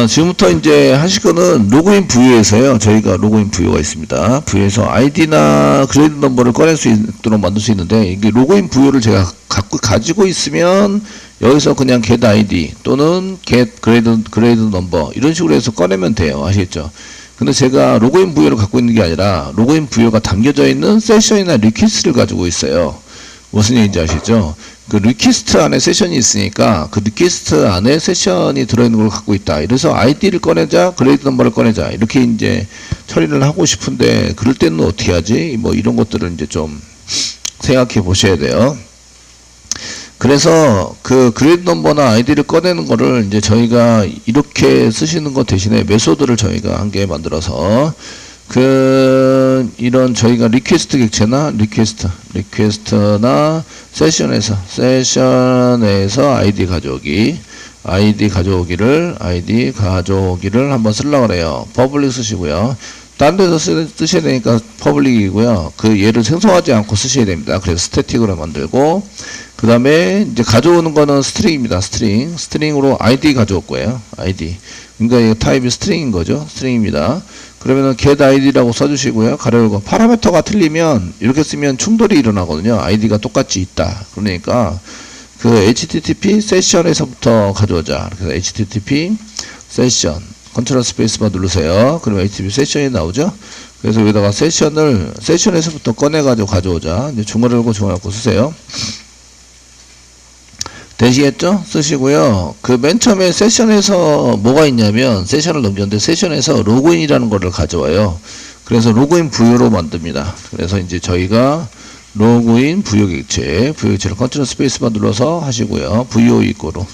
지금부터 이제 하실 거는 로그인 부유에서요. 저희가 로그인 부유가 있습니다. 부유에서 아이디나 그레이드 넘버를 꺼낼 수 있도록 만들 수 있는데, 이게 로그인 부유를 제가 가지고 있으면 여기서 그냥 get id 또는 get 그레이드 넘버 이런 식으로 해서 꺼내면 돼요. 아시겠죠? 근데 제가 로그인 부유를 갖고 있는 게 아니라 로그인 부유가 담겨져 있는 세션이나 리퀘스트를 가지고 있어요. 무슨 얘기인지 아시죠? 그 리퀘스트 안에 세션이 있으니까 그 리퀘스트 안에 세션이 들어있는 걸 갖고 있다. 그래서 아이디를 꺼내자, 그레이드 넘버를 꺼내자. 이렇게 이제 처리를 하고 싶은데, 그럴 때는 어떻게 하지? 뭐 이런 것들을 이제 좀 생각해 보셔야 돼요. 그래서 그 그레이드 넘버나 아이디를 꺼내는 거를 이제 저희가 이렇게 쓰시는 것 대신에 메소드를 저희가 한 개 만들어서 이런 저희가 리퀘스트 객체나 리퀘스트나 세션에서 아이디 가져오기를 한번 쓰려고 그래요. 퍼블릭 쓰시고요. 딴 데서 쓰셔야 되니까 퍼블릭이고요. 그 얘를 생성하지 않고 쓰셔야 됩니다. 그래서 스태틱으로 만들고, 그 다음에 이제 가져오는 거는 스트링입니다. 스트링으로 아이디 가져올 거예요. 아이디. 그러니까 이 타입이 스트링인 거죠. 스트링입니다. 그러면은 get id라고 써주시고요. 가로 열고 파라미터가 틀리면 이렇게 쓰면 충돌이 일어나거든요. 아이디가 똑같이 있다. 그러니까 그 http 세션에서부터 가져오자. 그래서 http 세션 컨트롤 스페이스바 누르세요. 그러면 http 세션이 나오죠. 그래서 여기다가 세션에서부터 꺼내가지고 가져오자. 이제 중괄호 열고 중괄호 닫고 쓰세요. 되시겠죠? 쓰시고요. 그 맨 처음에 세션에서 뭐가 있냐면, 세션을 넘겼는데 세션에서 로그인이라는 거를 가져와요. 그래서 로그인 부유로 만듭니다. 그래서 이제 저희가 로그인 부유 객체를 컨트롤 스페이스바 눌러서 하시고요. 부유 이꼬로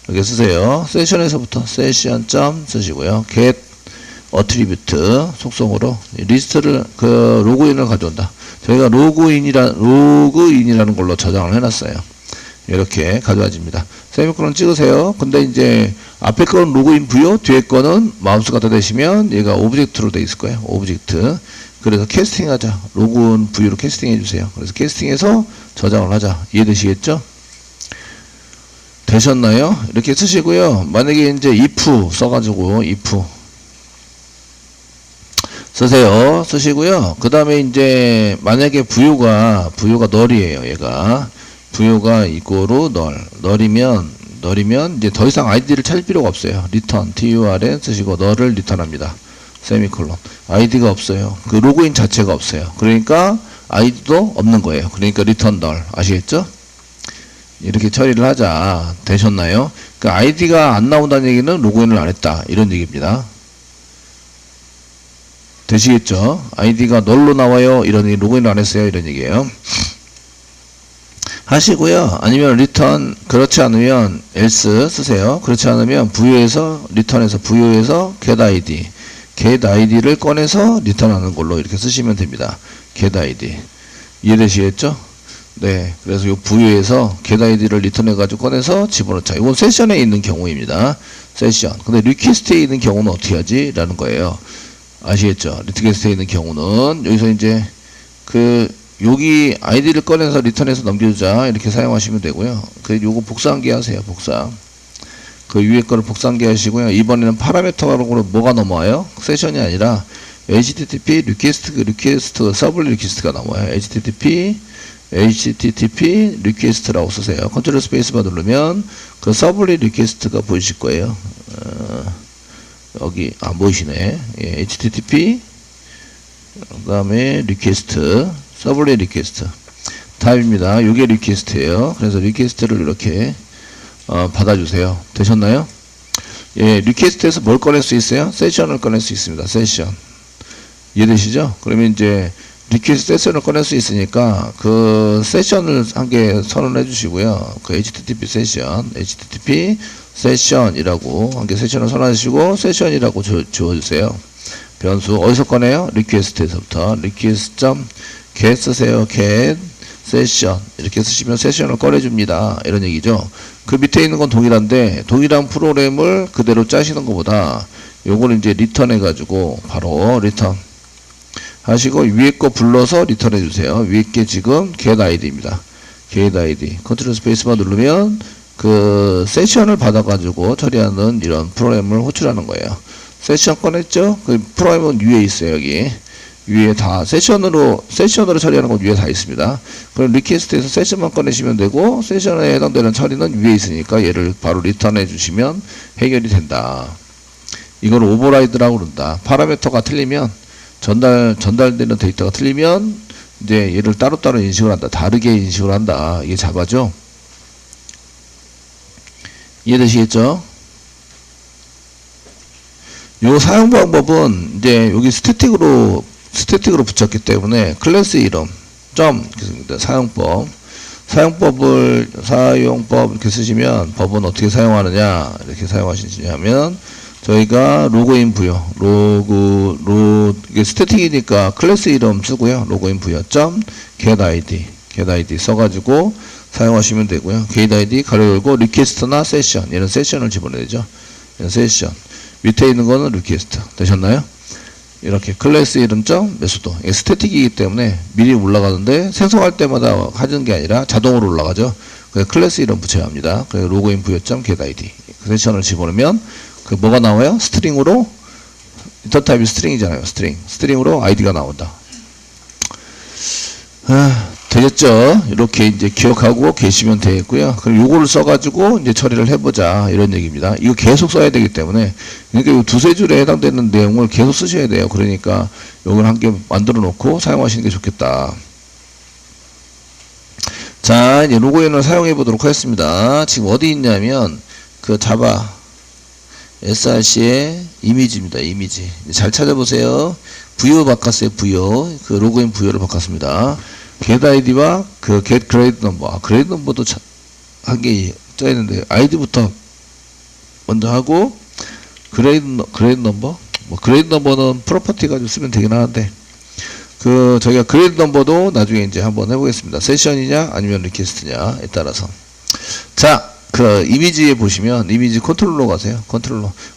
이렇게 쓰세요. 세션에서부터 세션 점 쓰시고요. get attribute 속성으로 리스트를 로그인을 가져온다. 저희가 로그인이라는 걸로 저장을 해놨어요. 이렇게 가져와집니다. 세미콜론 찍으세요. 근데 이제 앞에 거는 로그인 부유, 뒤에 거는 마우스 갖다 대시면 얘가 오브젝트로 돼 있을 거예요. 오브젝트. 그래서 캐스팅 하자. 로그인 부유로 캐스팅 해주세요. 그래서 캐스팅해서 저장을 하자. 이해되시겠죠? 되셨나요? 이렇게 쓰시고요. 만약에 이제 if 써가지고 if 쓰세요. 쓰시고요. 그 다음에 이제 만약에 부유가 null이에요. 얘가. 부유가 이꼬로 null이면 이제 더 이상 아이디를 찾을 필요가 없어요. return turn 쓰시고 null을 리턴합니다. 세미콜론. 아이디가 없어요. 그 로그인 자체가 없어요. 그러니까 아이디도 없는 거예요. 그러니까 return null. 아시겠죠? 이렇게 처리를 하자. 되셨나요? 그 아이디가 안 나온다는 얘기는 로그인을 안 했다. 이런 얘기입니다. 되시겠죠? 아이디가 null로 나와요. 이런 얘기, 로그인을 안 했어요. 이런 얘기예요. 하시고요. 아니면 return, 그렇지 않으면 else 쓰세요. 그렇지 않으면 부유에서 get id를 꺼내서 리턴하는 걸로 이렇게 쓰시면 됩니다. get id. 이해되시겠죠? 네. 그래서 이 부유에서 get id를 리턴해 가지고 꺼내서 집어넣자. 이건 세션에 있는 경우입니다. 세션. 근데 리퀘스트에 있는 경우는 어떻게 하지? 라는 거예요. 아시겠죠? 리퀘스트에 있는 경우는 여기서 이제 여기 아이디를 꺼내서 리턴해서 넘겨주자. 이렇게 사용하시면 되고요. 요거 복사한개 하세요. 복사. 그 위에 거를 복사한개 하시고요. 이번에는 파라미터로 뭐가 넘어와요? 세션이 아니라 http 리퀘스트 서블 리퀘스트가 넘어와요. http 리퀘스트라고 쓰세요. 컨트롤 스페이스바 누르면 그 서블 리퀘스트가 보이실 거예요. 여기 안 보이시네. 예, http 그 다음에 리퀘스트 서블릿 리퀘스트 타입입니다. 이게 리퀘스트예요. 그래서 리퀘스트를 이렇게 받아주세요. 되셨나요? 예, 리퀘스트에서 뭘 꺼낼 수 있어요? 세션을 꺼낼 수 있습니다. 세션. 이해되시죠? 그러면 이제 리퀘스트 세션을 꺼낼 수 있으니까 그 세션을 한 개 선언해 주시고요. 그 http 세션이라고 한 개 세션을 선언하시고 세션이라고 지워주세요. 변수 어디서 꺼내요? 리퀘스트에서부터 request.get 쓰세요. get session 이렇게 쓰시면 세션을 꺼내줍니다. 이런 얘기죠. 그 밑에 있는 건 동일한데 동일한 프로그램을 그대로 짜시는 것보다 요거는 이제 리턴 해가지고 바로 리턴 하시고 위에 거 불러서 리턴 해주세요. 위에 게 지금 get id입니다. get id 컨트롤 스페이스만 누르면 그 세션을 받아가지고 처리하는 이런 프로그램을 호출하는 거예요. 세션 꺼냈죠? 그 프로그램은 위에 있어요. 여기 위에 다 세션으로 처리하는 건 위에 다 있습니다. 그럼 리퀘스트에서 세션만 꺼내시면 되고, 세션에 해당되는 처리는 위에 있으니까 얘를 바로 리턴해 주시면 해결이 된다. 이걸 오버라이드라고 그런다. 파라미터가 틀리면, 전달되는 데이터가 틀리면 이제 얘를 따로따로 인식을 한다. 다르게 인식을 한다. 이게 자바죠. 이해되시겠죠? 요 사용 방법은 이제 여기 스태틱으로 붙였기 때문에 클래스 이름 사용법 이렇게 쓰시면, 법은 어떻게 사용하느냐 이렇게 사용하시냐면, 저희가 로그인 부여 이게 스태틱이니까 클래스 이름 쓰고요. 로그인 부여 get id 써가지고 사용하시면 되고요. get id 가로 열고 리퀘스트나 세션, 얘는 세션을 집어내죠. 얘는 세션, 밑에 있는 거는 리퀘스트. 되셨나요? 이렇게 클래스 이름 메소드, 이게 스태틱이기 때문에 미리 올라가는데 생성할 때마다 하는 게 아니라 자동으로 올라가죠. 그래서 클래스 이름 붙여야 합니다. 그래서 로그인 부여 get id 세션을 집어넣으면 그 뭐가 나와요? 스트링으로, 인터 타입이 스트링이잖아요. 스트링으로 아이디가 나온다. 되겠죠? 이렇게 이제 기억하고 계시면 되겠고요. 그럼 요거를 써가지고 이제 처리를 해보자, 이런 얘기입니다. 이거 계속 써야 되기 때문에, 그러니까 요 두세 줄에 해당되는 내용을 계속 쓰셔야 돼요. 그러니까 요걸 한 개 만들어 놓고 사용하시는 게 좋겠다. 자, 이제 로그인을 사용해 보도록 하겠습니다. 지금 어디 있냐면 그 자바 src의 이미지입니다. 이미지. 잘 찾아보세요. 부여 바꿨어요. 부여. 그 로그인 부여를 바꿨습니다. get id와 그 get grade number. grade number도 한 개 떠 있는데, id부터 먼저 하고, grade number? grade number는 프로퍼티 가지고 쓰면 되긴 하는데, 저희가 grade number도 나중에 이제 한번 해보겠습니다. 세션이냐, 아니면 리퀘스트냐에 따라서. 자, 그 이미지에 보시면 이미지 컨트롤러 가세요.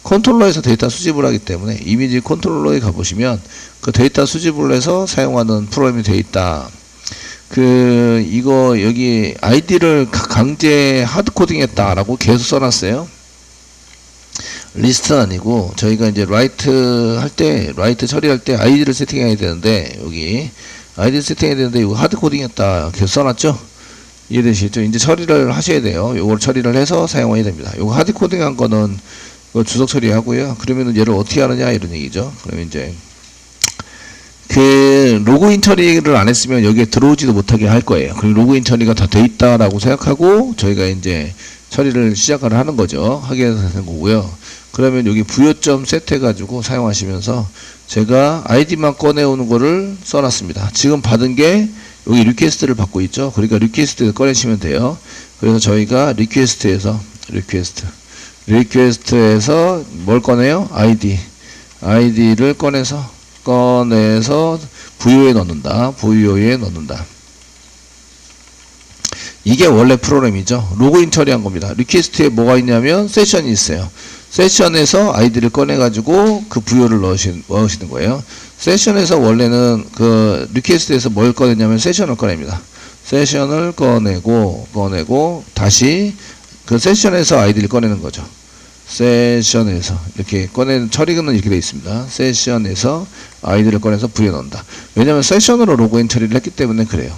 컨트롤러에서 데이터 수집을 하기 때문에 이미지 컨트롤러에 가보시면 그 데이터 수집을 해서 사용하는 프로그램이 되어 있다. 이거 여기 아이디를 강제 하드코딩 했다라고 계속 써놨어요. 리스트는 아니고, 저희가 이제 라이트 처리할 때 아이디를 세팅해야 되는데, 여기 아이디 세팅해야 되는데 이거 하드코딩 했다 계속 써놨죠. 이해되시죠? 이제 처리를 하셔야 돼요. 요걸 처리를 해서 사용해야 됩니다. 요거 하드코딩 한 거는 주석 처리하고요. 그러면은 얘를 어떻게 하느냐, 이런 얘기죠. 그러면 이제 그 로그인 처리를 안 했으면 여기에 들어오지도 못하게 할 거예요. 그리고 로그인 처리가 다 돼 있다라고 생각하고 저희가 이제 처리를 시작을 하는 거죠. 하게 되는 거고요. 그러면 여기 부여점 세트 해가지고 사용하시면서, 제가 아이디만 꺼내오는 거를 써놨습니다. 지금 받은 게 여기 리퀘스트를 받고 있죠. 그러니까 리퀘스트를 꺼내시면 돼요. 그래서 저희가 리퀘스트에서 뭘 꺼내요? 아이디를 꺼내서 부여에 넣는다. 이게 원래 프로그램이죠. 로그인 처리한 겁니다. 리퀘스트에 뭐가 있냐면 세션이 있어요. 세션에서 아이디를 꺼내가지고 그 부여를 넣으시는 거예요. 세션에서 원래는 그 리퀘스트에서 뭘 꺼냈냐면 세션을 꺼냅니다. 세션을 꺼내고 다시 그 세션에서 아이디를 꺼내는 거죠. 세션에서 이렇게 꺼내는 처리는 이렇게 되어 있습니다. 세션에서 아이디를 꺼내서 부여 넣는다. 왜냐하면 세션으로 로그인 처리를 했기 때문에 그래요.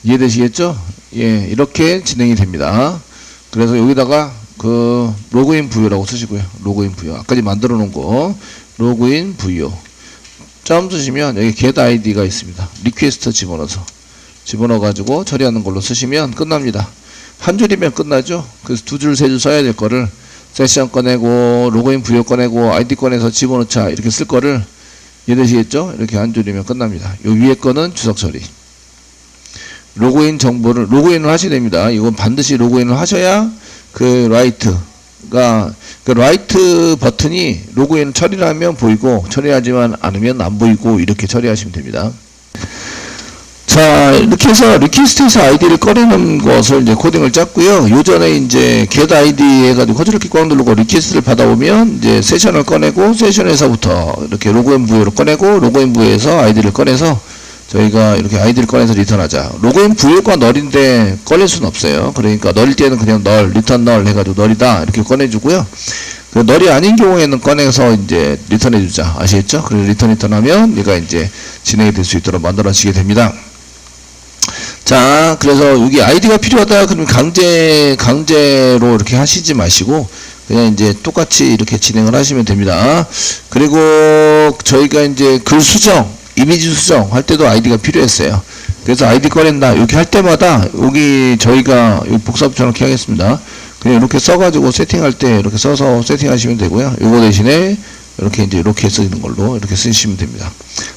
이해되시겠죠? 예, 이렇게 진행이 됩니다. 그래서 여기다가 그 로그인 부여라고 쓰시고요. 로그인 부여. 아까 만들어 놓은 거 로그인 부여 점 쓰시면 여기 get id가 있습니다. 리퀘스트 집어넣어 가지고 처리하는 걸로 쓰시면 끝납니다. 한 줄이면 끝나죠. 그래서 두 줄, 세 줄 써야 될 거를 세션 꺼내고 로그인 부여 꺼내고 아이디 꺼내서 집어넣자 이렇게 쓸 거를, 이해되시겠죠? 이렇게 한 줄이면 끝납니다. 요 위에 거는 주석 처리. 로그인 정보를 로그인을 하셔야 됩니다. 이건 반드시 로그인을 하셔야 그 라이트 버튼이 로그인 처리를 하면 보이고 처리하지만 않으면 안 보이고, 이렇게 처리하시면 됩니다. 자, 이렇게 해서 리퀘스트에서 아이디를 꺼내는 것을 이제 코딩을 짰고요. 요전에 이제 get id 해가지고 컨트롤 키 꽉 누르고 리퀘스트를 받아오면 이제 세션을 꺼내고, 세션에서부터 이렇게 로그인 부여를 꺼내고, 로그인 부여에서 아이디를 꺼내서 저희가 이렇게 아이디를 꺼내서 리턴하자. 로그인 부여가 널인데 꺼낼 수는 없어요. 그러니까 널일 때는 그냥 널, 리턴 널 해가지고 널이다 이렇게 꺼내주고요. 그 널이 아닌 경우에는 꺼내서 이제 리턴해주자. 아시겠죠? 그래서 리턴하면 얘가 이제 진행이 될 수 있도록 만들어지게 됩니다. 자, 그래서 여기 아이디가 필요하다 그러면 강제로 이렇게 하시지 마시고 그냥 이제 똑같이 이렇게 진행을 하시면 됩니다. 그리고 저희가 이제 글 수정, 이미지 수정 할 때도 아이디가 필요했어요. 그래서 아이디 꺼낸다 이렇게 할 때마다 여기 저희가 복사부처럼 이렇게 하겠습니다. 그냥 이렇게 써가지고 세팅할 때 이렇게 써서 세팅하시면 되고요. 이거 대신에 이렇게 이제 이렇게 쓰는 걸로 이렇게 쓰시면 됩니다.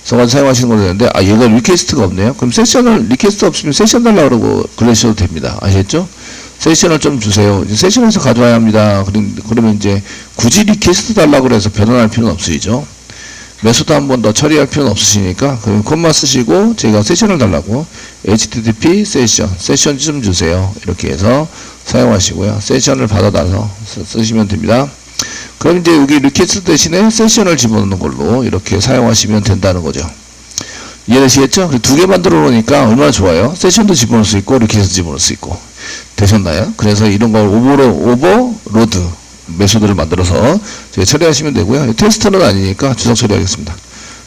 써가지고 사용하시는 걸로 되는데, 아, 얘가 리퀘스트가 없네요. 그럼 리퀘스트 없으면 세션 달라고 그러고 그러셔도 됩니다. 아시겠죠? 세션을 좀 주세요. 이제 세션에서 가져와야 합니다. 그러면 이제 굳이 리퀘스트 달라고 그래서 변환할 필요는 없으시죠. 메소드 한 번 더 처리할 필요는 없으시니까, 그럼 콤마 쓰시고, 제가 세션을 달라고, http 세션 좀 주세요. 이렇게 해서 사용하시고요. 세션을 받아다서 쓰시면 됩니다. 그럼 이제 여기 리퀘스트 대신에 세션을 집어넣는 걸로 이렇게 사용하시면 된다는 거죠. 이해되시겠죠? 두 개 만들어 놓으니까 얼마나 좋아요. 세션도 집어넣을 수 있고 리퀘스트 집어넣을 수 있고. 되셨나요? 그래서 이런 걸 오버로드 메소드를 만들어서 저희 처리하시면 되고요. 테스트는 아니니까 주석 처리하겠습니다.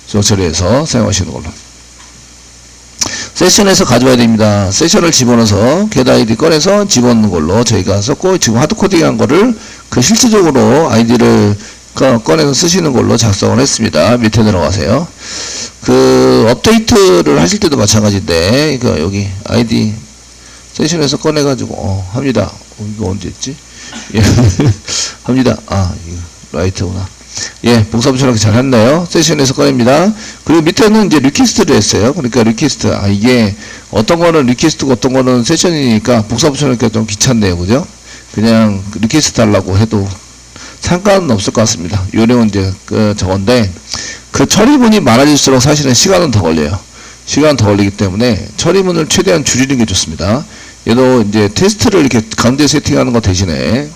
주석 처리해서 사용하시는 걸로. 세션에서 가져와야 됩니다. 세션을 집어넣어서 get id 꺼내서 집어넣는 걸로 저희가 썼고, 지금 하드코딩한 거를 그 실질적으로 아이디를 꺼내서 쓰시는 걸로 작성을 했습니다. 밑에 들어가세요. 그 업데이트를 하실 때도 마찬가지인데, 이거 여기 아이디 세션에서 꺼내가지고 합니다. 이거 언제 했지? 예. 합니다. 아, 이거 라이트구나. 예, 복사부처럼 잘 했나요? 세션에서 꺼냅니다. 그리고 밑에는 이제 리퀘스트를 했어요. 그러니까 리퀘스트. 아, 이게 어떤 거는 리퀘스트고 어떤 거는 세션이니까 복사부처럼 좀 귀찮네요. 그죠? 그냥 리퀘스트 달라고 해도 상관은 없을 것 같습니다. 요령은 이제 저건데, 그 처리문이 많아질수록 사실은 시간은 더 걸려요. 시간 더 걸리기 때문에 처리문을 최대한 줄이는 게 좋습니다. 얘도 이제 테스트를 이렇게 강제 세팅하는 거 대신에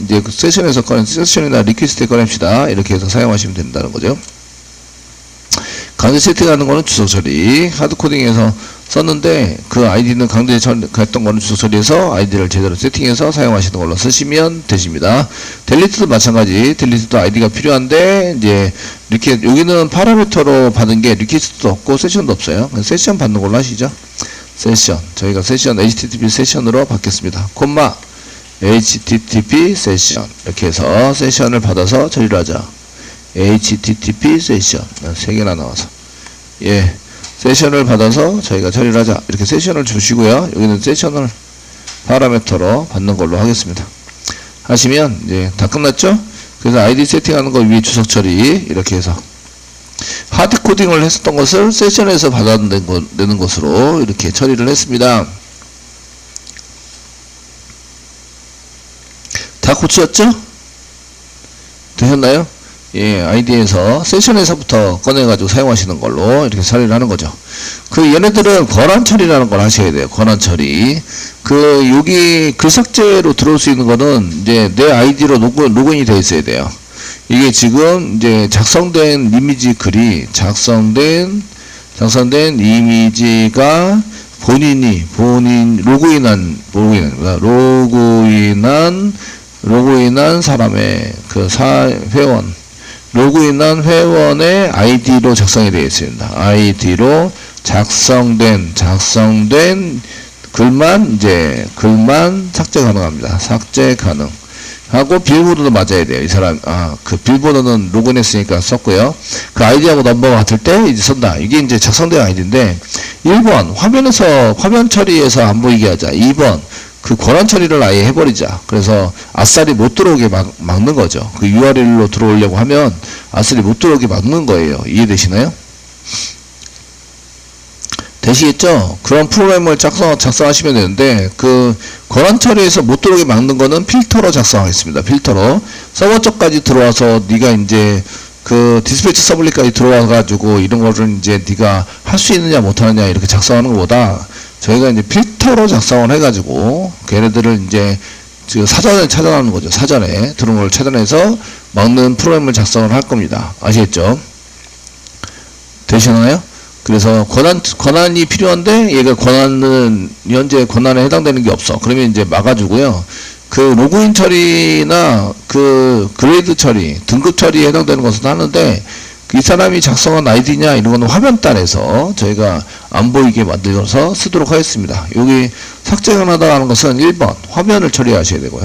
이제 그 세션에서 세션이나 리퀘스트에 꺼냅시다. 이렇게 해서 사용하시면 된다는 거죠. 강제 세팅하는 거는 주소 처리, 하드코딩에서 썼는데 그 아이디는 강제 했던 거는 주소 처리해서 아이디를 제대로 세팅해서 사용하시는 걸로 쓰시면 되십니다. 델리트도 마찬가지. 델리트도 아이디가 필요한데 이제 이렇게 여기는 파라미터로 받은 게 리퀘스트도 없고 세션도 없어요. 세션 받는 걸로 하시죠. 세션, 저희가 세션 http 세션으로 받겠습니다. 콤마 http 세션 이렇게 해서 세션을 받아서 처리를 하자. http 세션 3개나 나와서, 예, 세션을 받아서 저희가 처리를 하자. 이렇게 세션을 주시고요. 여기는 세션을 파라미터로 받는 걸로 하겠습니다. 하시면 이제 다 끝났죠? 그래서 아이디 세팅하는 거 위에 주석 처리 이렇게 해서 하드 코딩을 했었던 것을 세션에서 받아내는 것으로 이렇게 처리를 했습니다. 다 고치셨죠? 되셨나요? 예, 아이디에서 세션에서부터 꺼내가지고 사용하시는 걸로 이렇게 처리를 하는 거죠. 그 얘네들은 권한 처리라는 걸 하셔야 돼요. 권한 처리. 여기 글 삭제로 들어올 수 있는 거는 이제 내 아이디로 로그인이 되어 있어야 돼요. 이게 지금 이제 작성된 이미지 글이 작성된 이미지가 로그인한 사람의 로그인한 회원의 아이디로 작성이 되어 있습니다. 아이디로 작성된 글만 삭제 가능합니다. 삭제 가능. 하고 비밀번호도 맞아야 돼요. 이 사람, 그 비밀번호는 로그인했으니까 썼고요. 그 아이디하고 넘버가 같을 때 이제 쓴다. 이게 이제 작성된 아이디인데, 1번, 화면 처리해서 안 보이게 하자. 2번, 그 권한 처리를 아예 해버리자. 그래서 아싸리 못 들어오게 막는 거죠. 그 URL로 들어오려고 하면 아싸리 못 들어오게 막는 거예요. 이해되시나요? 되시겠죠? 그런 프로그램을 작성하시면 되는데, 그 권한 처리에서 못 들어오게 막는 거는 필터로 작성하겠습니다. 필터로 서버 쪽까지 들어와서 네가 이제 그 디스패치 서블릿까지 들어와가지고 이런 거를 이제 네가 할 수 있느냐 못하느냐 이렇게 작성하는 것보다 저희가 이제 필터로 작성을 해가지고 걔네들을 이제 사전에 찾아내는 거죠. 사전에 들어온 걸 찾아내서 막는 프로그램을 작성을 할 겁니다. 아시겠죠? 되시나요? 그래서 권한이 필요한데 얘가 권한은 현재 권한에 해당되는 게 없어. 그러면 이제 막아주고요. 그 로그인 처리나 그 그레이드 처리, 등급 처리에 해당되는 것은 하는데 이 사람이 작성한 아이디냐 이런 거는 화면단에서 저희가 안 보이게 만들어서 쓰도록 하겠습니다. 여기 삭제하다 하는 것은 1번 화면을 처리하셔야 되고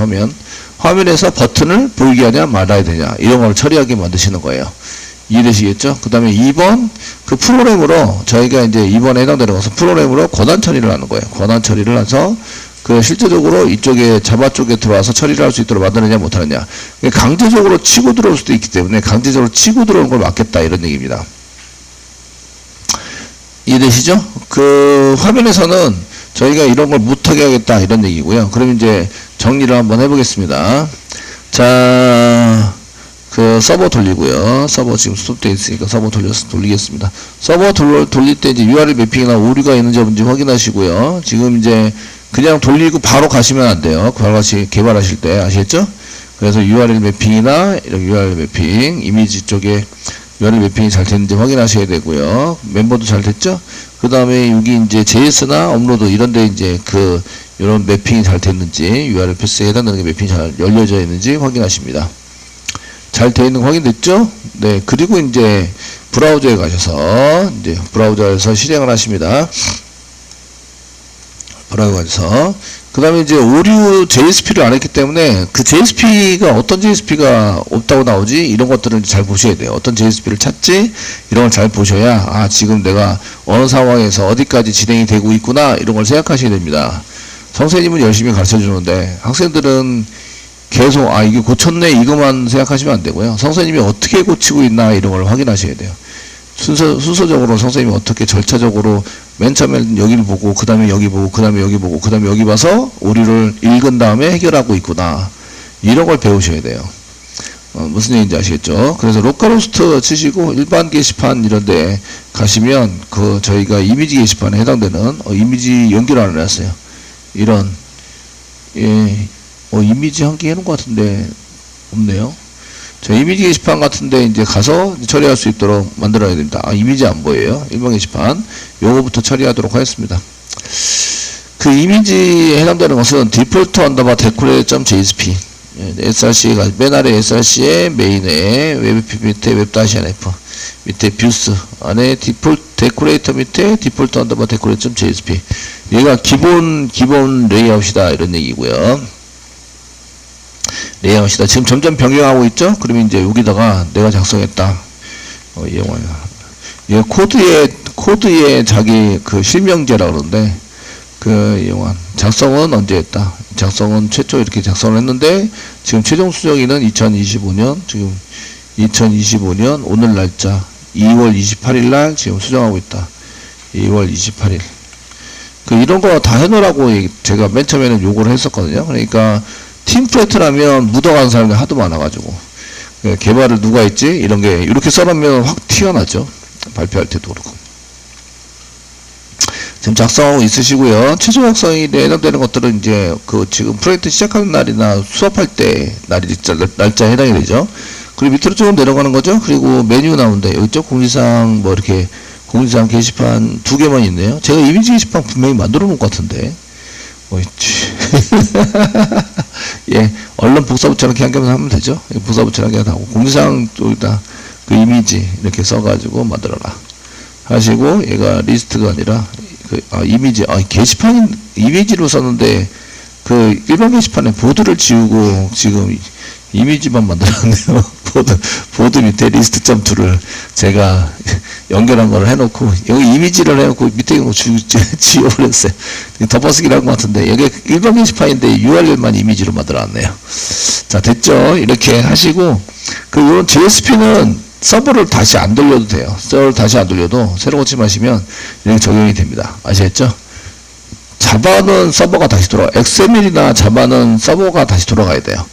화면에서 버튼을 보이게 하냐 말아야 되냐 이런 걸 처리하게 만드시는 거예요. 이해되시겠죠? 그 다음에 2번 그 프로그램으로 저희가 이제 2번에 해당되는 것은 프로그램으로 권한 처리를 하는 거예요. 권한 처리를 해서 그 실제적으로 이쪽에 자바 쪽에 들어와서 처리를 할 수 있도록 만드느냐 못하느냐 강제적으로 치고 들어올 수도 있기 때문에 강제적으로 치고 들어오는 걸 막겠다 이런 얘기입니다. 이해되시죠? 그 화면에서는 저희가 이런 걸 못하게 하겠다 이런 얘기고요. 그럼 이제 정리를 한번 해보겠습니다. 자, 그 서버 돌리고요. 서버 지금 스톱되어 있으니까 서버 돌리겠습니다. 서버 돌릴 때 이제 URL 매핑이나 오류가 있는지 없는지 확인하시고요. 지금 이제 그냥 돌리고 바로 가시면 안 돼요. 바로 같이 개발하실 때 아시겠죠? 그래서 URL 매핑이나 이런 URL 매핑 이미지 쪽에 URL 매핑이 잘 됐는지 확인하셔야 되고요. 멤버도 잘 됐죠? 그 다음에 여기 이제 JS나 업로드 이런데 이제 그 이런 매핑이 잘 됐는지 URL 패스에 해당되는 게 매핑이 잘 열려져 있는지 확인하십니다. 잘 되어 있는 거 확인됐죠? 네. 그리고 이제 브라우저에 가셔서 이제 브라우저에서 실행을 하십니다. 브라우저에서 그 다음에 이제 오류 JSP를 안 했기 때문에 그 JSP가 어떤 JSP가 없다고 나오지 이런 것들을 잘 보셔야 돼요. 어떤 JSP를 찾지 이런 걸 잘 보셔야 아 지금 내가 어느 상황에서 어디까지 진행이 되고 있구나 이런 걸 생각하셔야 됩니다. 선생님은 열심히 가르쳐 주는데 학생들은 계속 아 이게 고쳤네 이것만 생각하시면 안 되고요. 선생님이 어떻게 고치고 있나 이런 걸 확인하셔야 돼요. 순서적으로 선생님이 어떻게 절차적으로 맨 처음에 여기를 보고 그 다음에 여기 보고 그 다음에 여기 보고 그 다음에 여기 봐서 오류를 읽은 다음에 해결하고 있구나 이런 걸 배우셔야 돼요. 무슨 얘기인지 아시겠죠? 그래서 로컬호스트 치시고 일반 게시판 이런 데 가시면 그 저희가 이미지 게시판에 해당되는 이미지 연결 안 해놨어요. 이런 예, 이미지 한 개 해놓은 것 같은데 없네요. 자, 이미지 게시판 같은데 이제 가서 처리할 수 있도록 만들어야 됩니다. 아, 이미지 안 보여요. 일반 게시판. 요거부터 처리하도록 하겠습니다. 그 이미지에 해당되는 것은 디폴트 언더바 데코레이터.jsp src가 맨 아래 src의 메인에 웹p 밑에 웹-nf 밑에 뷰스 안에 디폴트 데코레이터 밑에 디폴트 언더바 데코레이터.jsp 얘가 기본 레이아웃이다 이런 얘기고요. 레이아웃이다. 지금 점점 변경하고 있죠? 그러면 이제 여기다가 내가 작성했다. 얘 코드에 자기 그 실명제라 그러는데, 작성은 언제 했다? 작성은 최초 이렇게 작성을 했는데, 지금 최종 수정일은 2025년, 지금 2025년 오늘 날짜 2월 28일 날 지금 수정하고 있다. 2월 28일. 이런 거 다 해놓으라고 제가 맨 처음에는 요구를 했었거든요. 그러니까, 팀프레트라면 묻어가는 사람이 하도 많아가지고 개발을 누가 했지? 이런 게 이렇게 써놓으면 확 티가 나죠. 발표할 때도 그렇고. 지금 작성하고 있으시고요. 최종 작성일에 해당되는 것들은 이제 그 지금 프로젝트 시작하는 날이나 수업할 때 날짜에 해당이 되죠. 그리고 밑으로 조금 내려가는 거죠. 그리고 메뉴 나오는데 여기 있죠. 공지사항 뭐 이렇게 공지사항 게시판 2개만 있네요. 제가 이미지 게시판 분명히 만들어 놓은 것 같은데. 예, 얼른 복사 붙여넣기 한 개만 하면 되죠. 복사 붙여넣기 하고 공지사항 쪽에다 그 이미지 이렇게 써가지고 만들어라 하시고 얘가 리스트가 아니라 이미지 게시판 이미지로 썼는데 그 일반 게시판에 보드를 지우고 지금 이미지만 만들었네요. 보드 밑에 리스트.2를 제가 연결한 걸 해놓고 여기 이미지를 해놓고 밑에 있는 거 지워버렸어요. 덮어쓰기를 것 같은데 여기 일반 게시판인데 URL만 이미지로 만들어놨네요. 자, 됐죠? 이렇게 하시고 이런 JSP는 서버를 다시 안 돌려도 돼요. 서버를 다시 안 돌려도 새로 고침하시면 이렇게 적용이 됩니다. 아시겠죠? 자바는 서버가 다시 XML이나 자바는 서버가 다시 돌아가야 돼요.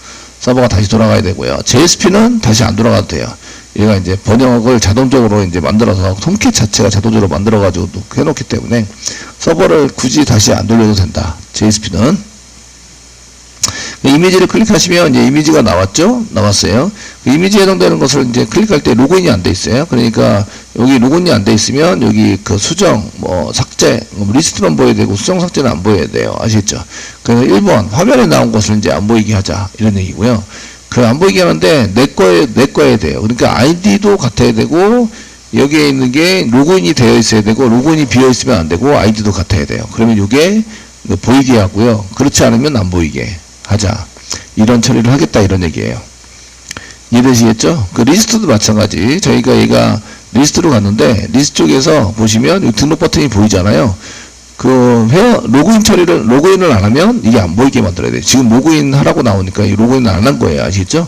서버가 다시 돌아가야 되고요. JSP는 다시 안 돌아가도 돼요. 얘가 이제 번역을 자동적으로 이제 만들어서 홈킷 자체가 자동적으로 만들어가지고 해놓기 때문에 서버를 굳이 다시 안 돌려도 된다. JSP는. 이미지를 클릭하시면 이제 이미지가 나왔죠? 나왔어요. 그 이미지에 해당되는 것을 이제 클릭할 때 로그인이 안 돼 있어요. 그러니까 여기 로그인이 안 돼 있으면 여기 그 수정, 뭐 삭제, 리스트만 보여야 되고 수정 삭제는 안 보여야 돼요. 아시겠죠? 그래서 1번 화면에 나온 것을 이제 안 보이게 하자 이런 얘기고요. 그 안 보이게 하는데 내 거에 돼요. 그러니까 아이디도 같아야 되고 여기에 있는 게 로그인이 되어 있어야 되고 로그인이 비어 있으면 안 되고 아이디도 같아야 돼요. 그러면 이게 보이게 하고요. 그렇지 않으면 안 보이게 하자. 이런 처리를 하겠다 이런 얘기예요. 이해되시겠죠? 그 리스트도 마찬가지. 저희가 얘가 리스트로 갔는데 리스트 쪽에서 보시면 이 등록 버튼이 보이잖아요. 그 로그인 처리를 로그인을 안 하면 이게 안 보이게 만들어야 돼요. 지금 로그인 하라고 나오니까 이 로그인을 안 한 거예요. 아시겠죠?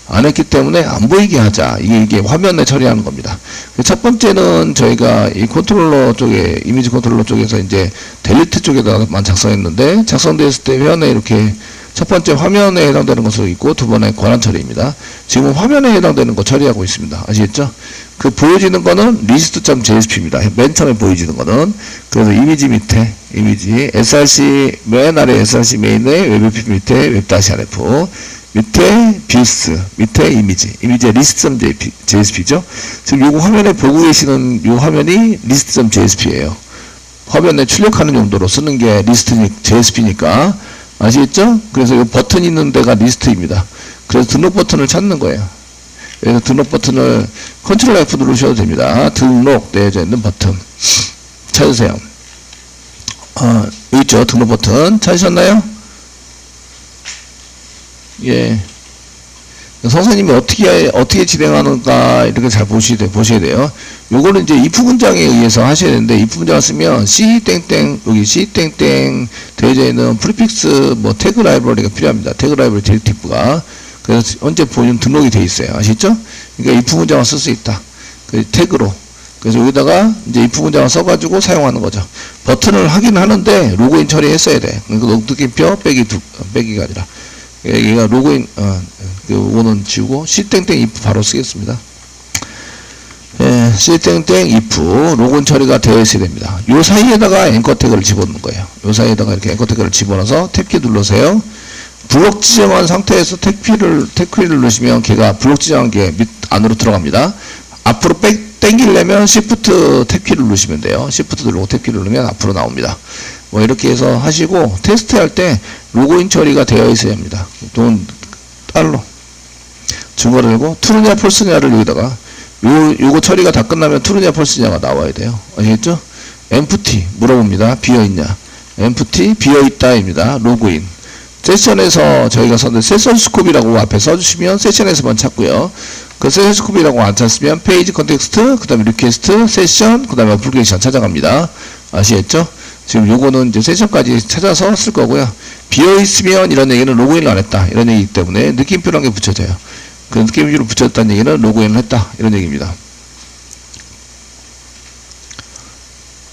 안 했기 때문에 안 보이게 하자. 이게 화면에 처리하는 겁니다. 첫 번째는 저희가 이 컨트롤러 쪽에, 이미지 컨트롤러 쪽에서 이제 델리트 쪽에다만 작성했는데, 작성되었을 때 화면에 이렇게 첫 번째 화면에 해당되는 것으로 있고, 두 번에 권한 처리입니다. 지금 화면에 해당되는 거 처리하고 있습니다. 아시겠죠? 그 보여지는 거는 list.jsp입니다. 맨 처음에 보여지는 거는. 그래서 이미지 밑에, 이미지, src, 맨 아래 src 메인에 웹앱 밑에 웹-rf, 밑에 views, 밑에 이미지의 list.jsp죠. 지금 요거 화면에 보고 계시는 요 화면이 list.jsp예요. 화면에 출력하는 용도로 쓰는 게 list.jsp니까 아시겠죠? 그래서 요 버튼 있는 데가 리스트입니다. 그래서 등록 버튼을 찾는 거예요. 그래서 등록 버튼을 컨트롤 F 누르셔도 됩니다. 등록되어져 있는 버튼 찾으세요. 여기 있죠. 등록 버튼 찾으셨나요? 예. 선생님이 어떻게 진행하는가, 이렇게 잘 보셔야 돼요. 요거는 이제 if 문장에 의해서 하셔야 되는데, if 문장을 쓰면 c-, 여기 c- 되어져 있는 프리픽스, 뭐, 태그 라이브러리가 필요합니다. 태그 라이브러리 딜티브가. 그래서 현재 보면 등록이 되어 있어요. 아시죠? 그러니까 if 문장을 쓸 수 있다. 그 태그로. 그래서 여기다가 이제 if 문장을 써가지고 사용하는 거죠. 버튼을 하긴 하는데, 로그인 처리했어야 돼. 그러니까 느낌표 빼기가 아니라. 얘가 로그인, 요거는 지우고, c-if 바로 쓰겠습니다. 예, c-if, 로그인 처리가 되어 있어야 됩니다. 요 사이에다가 앵커 태그를 집어넣는 거예요. 요 사이에다가 이렇게 앵커 태그를 집어넣어서 탭키 눌러세요. 블록 지정한 상태에서 탭키를 누르시면 걔가 블록 지정한 게 밑 안으로 들어갑니다. 앞으로 당기려면 Shift 탭키를 누르시면 돼요. Shift 누르고 탭키를 누르면 앞으로 나옵니다. 뭐 이렇게 해서 하시고 테스트 할 때 로그인 처리가 되어 있어야 합니다. 돈 달러 증거를 내고 true냐 false냐를 여기다가 요거 처리가 다 끝나면 true냐 false냐가 나와야 돼요. 아시겠죠? empty 물어봅니다. 비어있냐? empty 비어있다입니다. 로그인. 세션에서 저희가 썼는데 세션 스콥이라고 앞에 써주시면 세션에서만 찾고요. 그 세션 스콥이라고 안 찾으면 페이지 컨텍스트, 그 다음에 리퀘스트, 세션, 그 다음에 어플리케이션 찾아갑니다. 아시겠죠? 지금 요거는 이제 세션까지 찾아서 쓸 거고요. 비어있으면 이런 얘기는 로그인을 안 했다. 이런 얘기이기 때문에 느낌표라는 게 붙여져요. 그 느낌표를 붙였다는 얘기는 로그인을 했다. 이런 얘기입니다.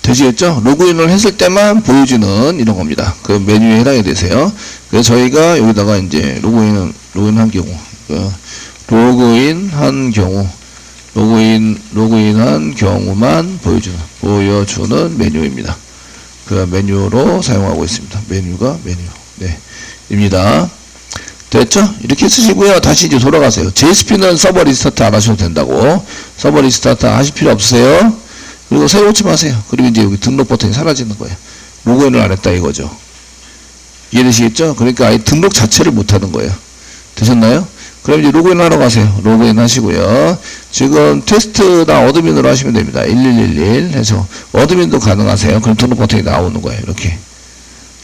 되시겠죠? 로그인을 했을 때만 보여주는 이런 겁니다. 그 메뉴에 해당이 되세요. 그래서 저희가 여기다가 이제 로그인한 경우만 보여주는 메뉴입니다. 그 메뉴로 사용하고 있습니다. 메뉴. 네. 입니다. 됐죠? 이렇게 쓰시고요. 다시 이제 돌아가세요. JSP는 서버 리스타트 안 하셔도 된다고. 서버 리스타트 하실 필요 없으세요. 그리고 새로 오지 마세요. 그리고 이제 여기 등록 버튼이 사라지는 거예요. 로그인을 안 했다 이거죠. 이해되시겠죠? 그러니까 아예 등록 자체를 못 하는 거예요. 되셨나요? 그럼 이제 로그인 하러 가세요. 로그인 하시고요. 지금 테스트나 어드민으로 하시면 됩니다. 1111 해서 어드민도 가능하세요. 그럼 등록 버튼이 나오는 거예요. 이렇게.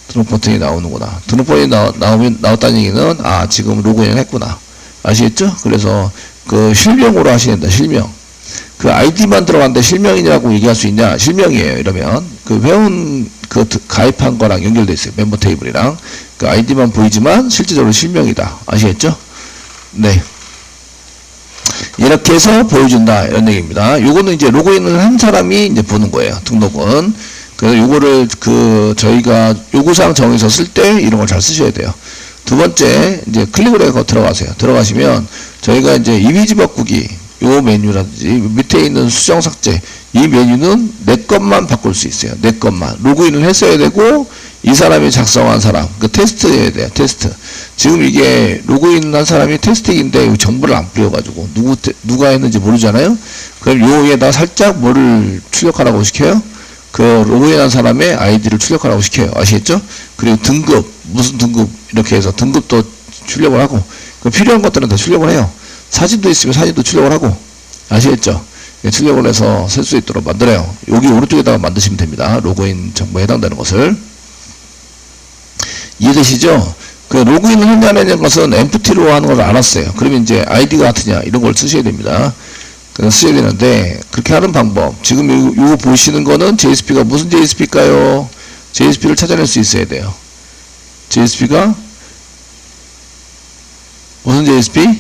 등록 버튼이 나오는구나. 등록 버튼이 나왔다는 얘기는 지금 로그인 했구나. 아시겠죠? 그래서 그 실명으로 하셔야 된다. 실명. 그 아이디만 들어갔는데 실명이라고 얘기할 수 있냐? 실명이에요. 이러면 그 회원 가입한 거랑 연결돼 있어요. 멤버 테이블이랑 그 아이디만 보이지만 실질적으로 실명이다. 아시겠죠? 네. 이렇게 해서 보여준다. 이런 얘기입니다. 요거는 이제 로그인을 한 사람이 이제 보는 거예요. 등록은. 그래서 요거를 저희가 요구사항 정해서 쓸 때 이런 걸 잘 쓰셔야 돼요. 두 번째, 이제 클릭을 해서 들어가세요. 들어가시면 저희가 이제 이미지 바꾸기, 요 메뉴라든지 밑에 있는 수정 삭제, 이 메뉴는 내 것만 바꿀 수 있어요. 내 것만. 로그인을 했어야 되고, 이 사람이 작성한 사람, 그 테스트 해야 돼요. 테스트. 지금 이게 로그인 한 사람이 테스팅인데 정보를 안 뿌려가지고 누가 했는지 모르잖아요. 그럼 요에다 살짝 뭐를 출력하라고 시켜요? 그 로그인 한 사람의 아이디를 출력하라고 시켜요. 아시겠죠? 그리고 등급, 무슨 등급 이렇게 해서 등급도 출력을 하고 그 필요한 것들은 다 출력을 해요. 사진도 있으면 사진도 출력을 하고 아시겠죠? 출력을 해서 쓸 수 있도록 만들어요. 여기 오른쪽에다가 만드시면 됩니다. 로그인 정보에 해당되는 것을. 이해되시죠? 그 로그인을 한다는 것은 empty로 하는 걸 알았어요. 그러면 이제 아이디가 같으냐 이런 걸 쓰셔야 됩니다. 그래서 쓰셔야 되는데 그렇게 하는 방법. 지금 요거 보시는 거는 JSP가 무슨 JSP일까요? JSP를 찾아낼 수 있어야 돼요. JSP가 무슨 JSP?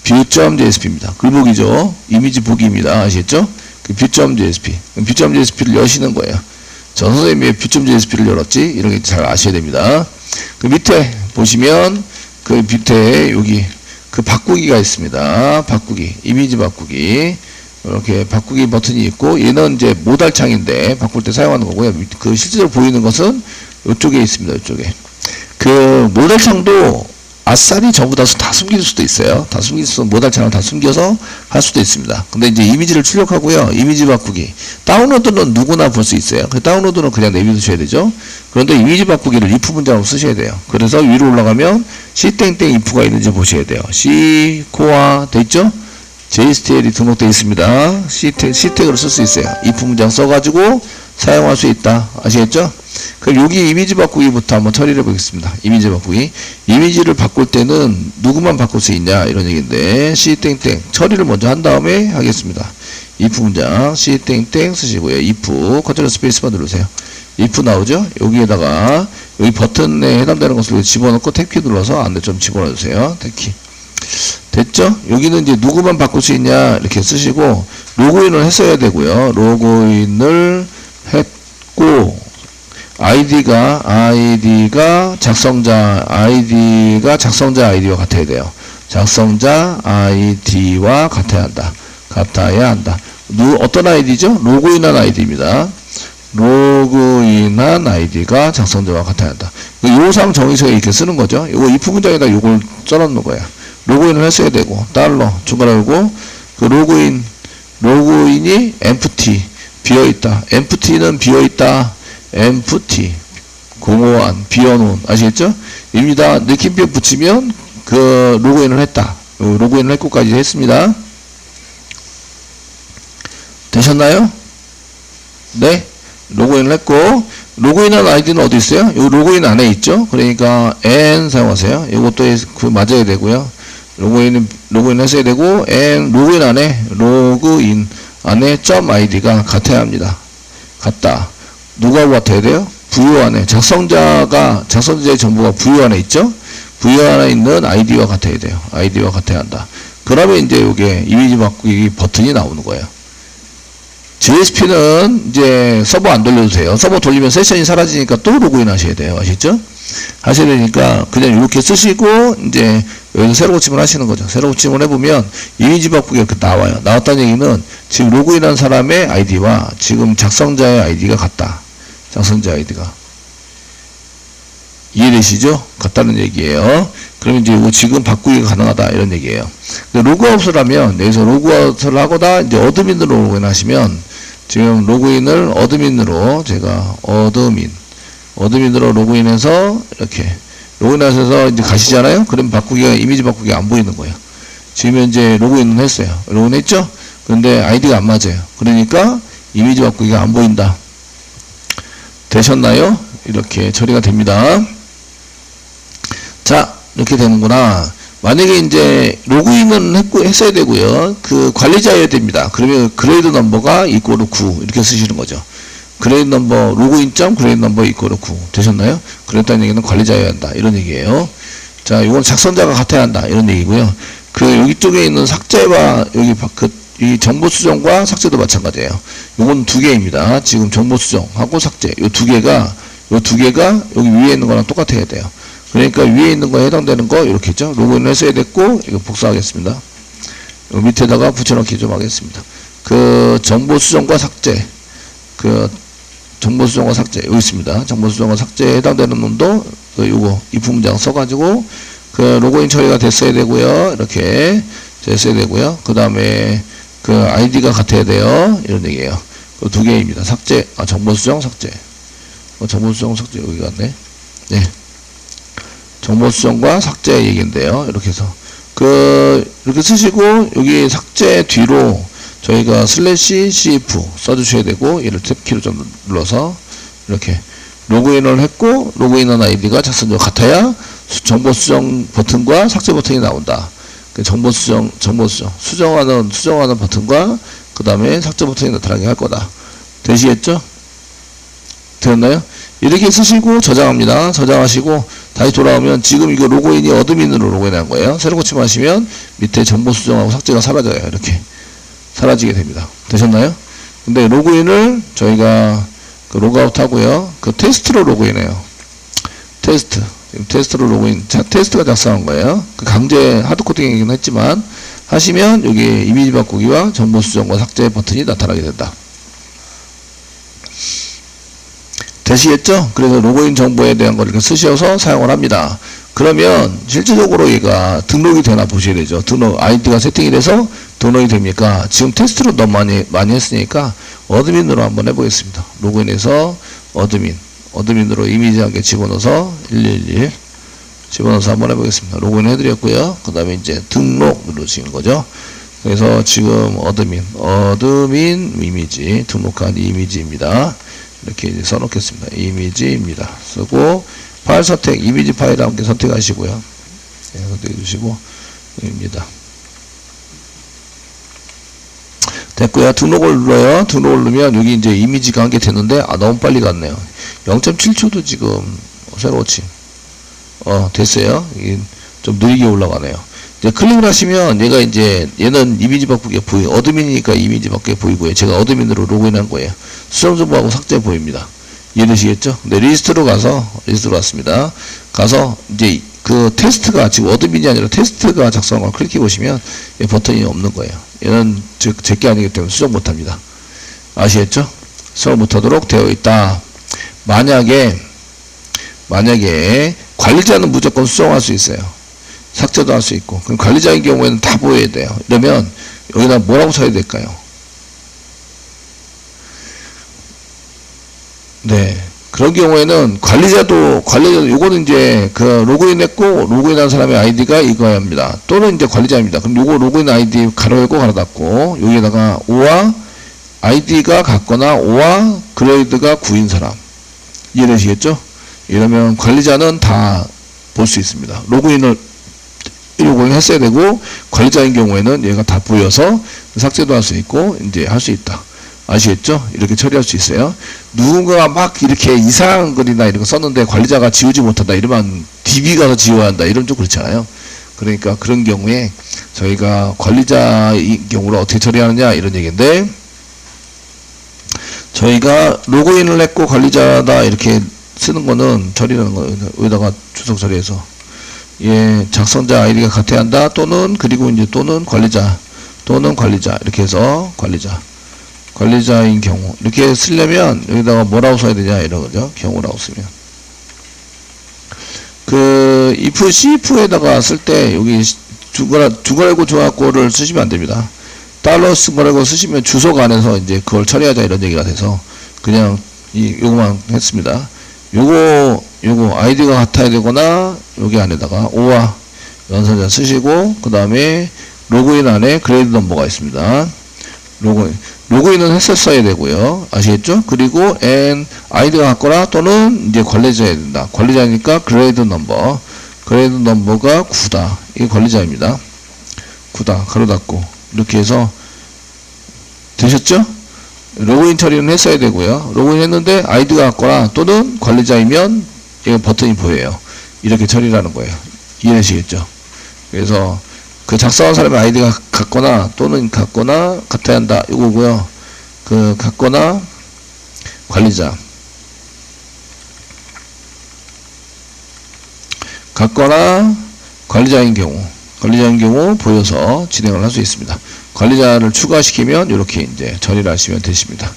view.jsp입니다. 글보기죠. 이미지 보기입니다. 아시겠죠? 그 view.jsp. view.jsp를 여시는 거예요. 저 선생님이 view.jsp를 열었지? 이런 게 잘 아셔야 됩니다. 그 밑에 보시면 그 밑에 여기 그 바꾸기가 있습니다. 바꾸기. 이미지 바꾸기. 이렇게 바꾸기 버튼이 있고 얘는 이제 모달창인데 바꿀 때 사용하는 거고요. 그 실제로 보이는 것은 이쪽에 있습니다. 이쪽에. 그 모달창도 아싸리 전부 다 숨길 수도 있어요. 다 숨길 수, 모달창을 다 숨겨서 할 수도 있습니다. 근데 이제 이미지를 출력하고요. 이미지 바꾸기. 다운로드는 누구나 볼 수 있어요. 그 다운로드는 그냥 내비두셔야 되죠. 그런데 이미지 바꾸기를 if 문장으로 쓰셔야 돼요. 그래서 위로 올라가면 c-if가 있는지 보셔야 돼요. c 코어 돼 있죠? JSTL이 등록되어 있습니다. c-태그를 쓸 수 있어요. if 문장 써가지고 사용할 수 있다. 아시겠죠? 그럼 여기 이미지 바꾸기부터 한번 처리를 해보겠습니다. 이미지 바꾸기. 이미지를 바꿀 때는 누구만 바꿀 수 있냐 이런 얘기인데 c 처리를 먼저 한 다음에 하겠습니다. if 문장 c 쓰시고요. if 컨트롤 스페이스만 누르세요. if 나오죠? 여기에다가 여기 버튼에 해당되는 것을 집어넣고 탭키 눌러서 안에 좀 집어넣으세요. 탭키. 됐죠? 여기는 이제 누구만 바꿀 수 있냐 이렇게 쓰시고 로그인을 했어야 되고요. 로그인을 했고 아이디가 작성자 아이디와 같아야 돼요. 작성자 아이디와 같아야 한다. 어떤 아이디죠? 로그인한 아이디입니다. 로그인한 아이디가 작성자와 같아야 한다. 요상 정의서에 이렇게 쓰는 거죠. 이거 if 문장에다 요걸 써놓는 거예요. 로그인을 했어야 되고 달러 중간에 오고 그 로그인이 empty 비어있다. empty는 비어있다. empty 공허한 비어놓은 아시겠죠? 입니다. 느낌표 붙이면 그 로그인을 했다. 로그인을 했고까지 했습니다. 되셨나요? 네. 로그인을 했고 로그인한 아이디는 어디 있어요? 이 로그인 안에 있죠? 그러니까 n 사용하세요. 이것도 그 맞아야 되고요. 로그인 했어야 되고 로그인 안에 .id가 같아야 합니다. 같다. 누가 같아야 돼요? 부여 안에 작성자의 정보가 부여 안에 있죠? 부여 안에 있는 아이디와 같아야 돼요. 아이디와 같아야 한다. 그러면 이제 이게 이미지 바꾸기 버튼이 나오는 거예요. JSP는 이제 서버 안 돌려도 돼요. 서버 돌리면 세션이 사라지니까 또 로그인 하셔야 돼요. 아시죠? 하셔야 되니까 그냥 이렇게 쓰시고 이제 여기서 새로 고침을 하시는 거죠. 새로 고침을 해보면 이미지 바꾸기가 이렇게 나와요. 나왔다는 얘기는 지금 로그인한 사람의 아이디와 지금 작성자의 아이디가 같다. 작성자 아이디가. 이해되시죠? 같다는 얘기예요. 그러면 이제 이거 지금 바꾸기가 가능하다 이런 얘기예요. 로그아웃을 하면 여기서 로그아웃을 하거나 이제 어드민으로 로그인 하시면 지금 로그인을 어드민으로 제가 어드민으로 로그인해서 이렇게 로그인하셔서 이제 가시잖아요. 그럼 이미지 바꾸기가 안 보이는 거예요. 지금 현재 로그인은 했어요. 로그인했죠? 그런데 아이디가 안 맞아요. 그러니까 이미지 바꾸기가 안 보인다. 되셨나요? 이렇게 처리가 됩니다. 자, 이렇게 되는구나. 만약에 이제 로그인은 했어야 되고요. 그 관리자여야 됩니다. 그러면 그레이드 넘버가 이꼬르 9 이렇게 쓰시는 거죠. 그레이드 넘버 로그인.그레이드 넘버 이꼬르 9 되셨나요? 그랬다는 얘기는 관리자여야 한다 이런 얘기예요. 자, 이건 작성자가 같아야 한다 이런 얘기고요. 그 여기 쪽에 있는 삭제와 여기 이 정보 수정과 삭제도 마찬가지예요. 요건 두 개입니다. 지금 정보 수정하고 삭제 요 두 개가 여기 위에 있는 거랑 똑같아야 돼요. 그러니까 위에 있는 거에 해당되는 거 이렇게 있죠. 로그인을 했어야 됐고 이거 복사하겠습니다. 요 밑에다가 붙여넣기 좀 하겠습니다. 그 정보 수정과 삭제 여기 있습니다. 정보 수정과 삭제에 해당되는 놈도 요거 if 문장 써가지고 그 로그인 처리가 됐어야 되고요. 이렇게 됐어야 되고요. 그 다음에 그 아이디가 같아야 돼요. 이런 얘기예요. 그 두 개입니다. 삭제, 정보 수정, 삭제. 정보 수정, 삭제 여기 갔네. 네. 정보 수정과 삭제 얘기인데요. 이렇게 해서 이렇게 쓰시고 여기 삭제 뒤로 저희가 슬래시 cf 써주셔야 되고 얘를 탭키로 좀 눌러서 이렇게 로그인을 했고 로그인한 아이디가 작성자와 같아야 정보 수정 버튼과 삭제 버튼이 나온다. 정보 수정하는 버튼과 그 다음에 삭제 버튼이 나타나게 할 거다. 되시겠죠? 되었나요? 이렇게 쓰시고 저장합니다. 저장하시고 다시 돌아오면 지금 이거 로그인이 어드민으로 로그인한 거예요. 새로 고침하시면 밑에 정보 수정하고 삭제가 사라져요. 이렇게 사라지게 됩니다. 되셨나요? 근데 로그인을 저희가 그 로그아웃 하고요. 그 테스트로 로그인해요. 테스트로 로그인. 테스트가 작성한 거예요. 그 강제 하드코딩이긴 했지만 하시면 여기 이미지 바꾸기와 정보 수정과 삭제 버튼이 나타나게 된다. 되시겠죠? 그래서 로그인 정보에 대한 걸 이렇게 쓰셔서 사용을 합니다. 그러면 실질적으로 얘가 등록이 되나 보셔야 되죠. 등록 아이디가 세팅이 돼서 등록이 됩니까? 지금 테스트로 너무 많이 했으니까 어드민으로 한번 해보겠습니다. 로그인해서 어드민으로 이미지 한 개 집어넣어서 111 집어넣어서 한번 해보겠습니다. 로그인 해드렸고요. 그 다음에 이제 등록 누르시는 거죠. 그래서 지금 어드민 이미지 등록한 이미지입니다. 이렇게 이제 써놓겠습니다. 이미지입니다. 쓰고 파일 선택, 이미지 파일 함께 선택하시고요. 네, 선택해 주시고 입니다. 됐고요. 등록을 눌러요. 등록을 누르면 여기 이제 이미지가 한 개 됐는데 너무 빨리 갔네요. 0.7초도 지금 새로 고침 됐어요. 좀 느리게 올라가네요. 이제 클릭을 하시면 얘가 이제 얘는 이미지 바꾸기가 어드민이니까 이미지 바꾸기가 보이고요. 제가 어드민으로 로그인한 거예요. 수정 정보하고 삭제 보입니다. 이해되시겠죠? 네, 리스트로 왔습니다. 가서 이제 그 테스트가 지금 어드민이 아니라 테스트가 작성한 걸 클릭해 보시면 버튼이 없는 거예요. 얘는 제게 아니기 때문에 수정 못합니다. 아시겠죠? 수정 못하도록 되어 있다. 만약에 관리자는 무조건 수정할 수 있어요. 삭제도 할 수 있고. 그럼 관리자인 경우에는 다 보여야 돼요. 이러면 여기다 뭐라고 써야 될까요? 네. 그런 경우에는 관리자도 요거는 이제 그 로그인했고 로그인한 사람의 아이디가 이거입니다. 또는 이제 관리자입니다. 그럼 요거 로그인 아이디 가로 열고 가로 닫고 여기에다가 5와 아이디가 같거나 5와 그레이드가 9인 사람. 이해되시겠죠? 이러면 관리자는 다 볼 수 있습니다. 로그인을 했어야 되고 관리자인 경우에는 얘가 다 보여서 삭제도 할 수 있고 이제 할 수 있다. 아시겠죠? 이렇게 처리할 수 있어요. 누군가가 막 이렇게 이상한 글이나 이런 거 썼는데 관리자가 지우지 못한다 이러면 DB 가서 지워야 한다 이러면 좀 그렇잖아요. 그러니까 그런 경우에 저희가 관리자의 경우를 어떻게 처리하느냐 이런 얘기인데, 저희가 로그인을 했고 관리자다 이렇게 쓰는 거는 처리라는 거예요. 여기다가 주석 처리해서 작성자 아이디가 같아야 한다 또는 그리고 이제 또는 관리자 이렇게 해서 관리자인 경우 이렇게 쓰려면 여기다가 뭐라고 써야 되냐 이런 거죠. 경우라고 쓰면 그 if cf에다가 쓸 때 여기 주거래고 조합고를 쓰시면 안 됩니다. 달러스 뭐라고 쓰시면 주소가 안에서 이제 그걸 처리하자 이런 얘기가 돼서 그냥 요거만 했습니다. 요거 아이디가 같아야 되거나 여기 안에다가 5와 연산자 쓰시고 그 다음에 로그인 안에 그레이드 넘버가 있습니다. 로그인은 했었어야 되고요. 아시겠죠? 그리고 아이디가 같거나 또는 이제 관리자여야 된다. 관리자니까 그레이드 넘버가 9다. 이게 관리자입니다. 9다. 가로 닫고 이렇게 해서 되셨죠? 로그인 처리는 했어야 되고요. 로그인 했는데 아이디가 같거나 또는 관리자이면 이거 버튼이 보여요. 이렇게 처리라는 거예요. 이해되시겠죠? 그래서 그 작성한 사람의 아이디가 같거나 또는 같거나 같아야 한다 이거고요. 그 같거나 관리자 같거나 관리자인 경우 보여서 진행을 할 수 있습니다. 관리자를 추가시키면 이렇게 이제 처리를 하시면 되십니다.